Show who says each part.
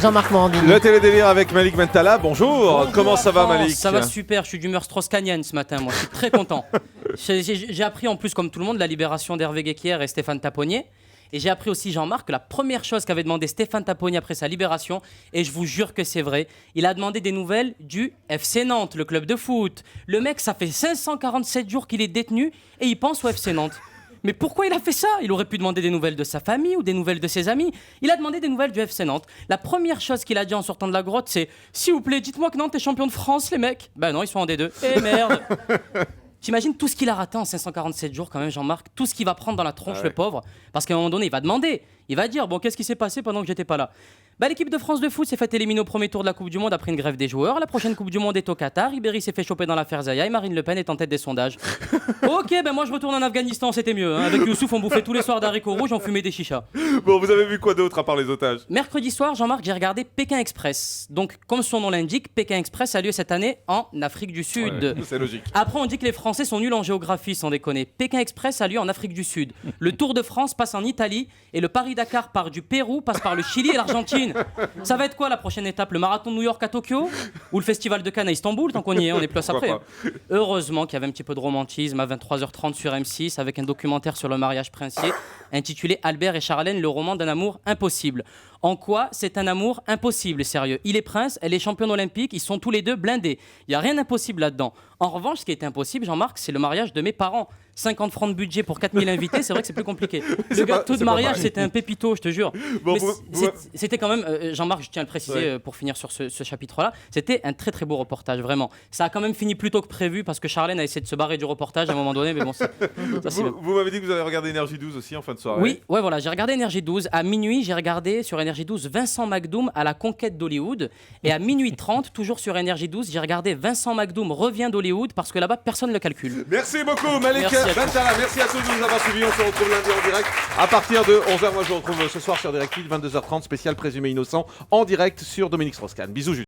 Speaker 1: Jean-Marc Morandini.
Speaker 2: Le télédélire avec Malik Bentala. Bonjour. Comment ça va, Malik?
Speaker 3: Ça va super, je suis d'humeur strauss-kahnienne ce matin, moi je suis très content. J'ai appris en plus, comme tout le monde, la libération d'Hervé Guéquière et Stéphane Taponnier. Et j'ai appris aussi, Jean-Marc, que la première chose qu'avait demandé Stéphane Taponnier après sa libération, et je vous jure que c'est vrai, il a demandé des nouvelles du FC Nantes, le club de foot. Le mec, ça fait 547 jours qu'il est détenu et il pense au FC Nantes. Mais pourquoi il a fait ça? Il aurait pu demander des nouvelles de sa famille ou des nouvelles de ses amis. Il a demandé des nouvelles du FC Nantes. La première chose qu'il a dit en sortant de la grotte, c'est « S'il vous plaît, dites-moi que Nantes est champion de France, les mecs !» Ben non, ils sont en D2. Eh merde. T'imagines tout ce qu'il a raté en 547 jours quand même, Jean-Marc, tout ce qu'il va prendre dans la tronche, le pauvre, parce qu'à un moment donné, il va demander, il va dire, bon, qu'est-ce qui s'est passé pendant que j'étais pas là? L'équipe de France de foot s'est fait éliminer au premier tour de la Coupe du Monde après une grève des joueurs. La prochaine Coupe du Monde est au Qatar. Ribéry s'est fait choper dans l'affaire Zaya et Marine Le Pen est en tête des sondages. Ok, ben moi je retourne en Afghanistan, c'était mieux. Hein. Avec Youssouf, on bouffait tous les soirs d'haricots rouges, on fumait des chichas.
Speaker 2: Bon, vous avez vu quoi d'autre à part les otages?
Speaker 3: Mercredi soir, Jean-Marc, j'ai regardé Pékin Express. Donc, comme son nom l'indique, Pékin Express a lieu cette année en Afrique du Sud.
Speaker 2: Ouais, c'est logique.
Speaker 3: Après, on dit que les Français sont nuls en géographie, sans déconner. Pékin Express a lieu en Afrique du Sud. Le Tour de France passe en Italie et le Paris-Dakar part du Pérou, passe par le Chili et l'Argentine. Ça va être quoi la prochaine étape? Le marathon de New York à Tokyo? Ou le festival de Cannes à Istanbul? Tant qu'on y est, on est plus après. Heureusement qu'il y avait un petit peu de romantisme à 23h30 sur M6 avec un documentaire sur le mariage princier intitulé Albert et Charlène, le roman d'un amour impossible. En quoi c'est un amour impossible, sérieux? Il est prince, elle est championne olympique, ils sont tous les deux blindés. Il n'y a rien d'impossible là-dedans. En revanche, ce qui est impossible, Jean-Marc, c'est le mariage de mes parents. 50 francs de budget pour 4000 invités, c'est vrai que c'est plus compliqué. Le gâteau de mariage, c'était un pépito, je te jure.
Speaker 2: Bon,
Speaker 3: Mais c'était quand même, Jean-Marc, je tiens à le préciser pour finir sur ce chapitre-là, c'était un très très beau reportage, vraiment. Ça a quand même fini plus tôt que prévu parce que Charlène a essayé de se barrer du reportage à un moment donné, mais bon,
Speaker 2: vous m'avez dit que vous avez regardé Énergie 12 aussi en fin de soirée.
Speaker 3: Oui, ouais, voilà, j'ai regardé Énergie 12. À minuit, j'ai regardé sur Énergie 12 Vincent McDoom à la conquête d'Hollywood. Et à minuit 30, toujours sur Énergie 12, j'ai regardé Vincent McDoom revient d'Hollywood parce que là-bas, personne ne le calcule.
Speaker 2: Merci beaucoup, Malik
Speaker 3: Bentala.
Speaker 2: Merci à tous de nous avoir suivis. On se retrouve lundi en direct à partir de 11h. Moi, je vous retrouve ce soir sur Direct 22h30, spécial présumé innocent, en direct sur Dominique Strauss-Kahn. Bisous, Julie.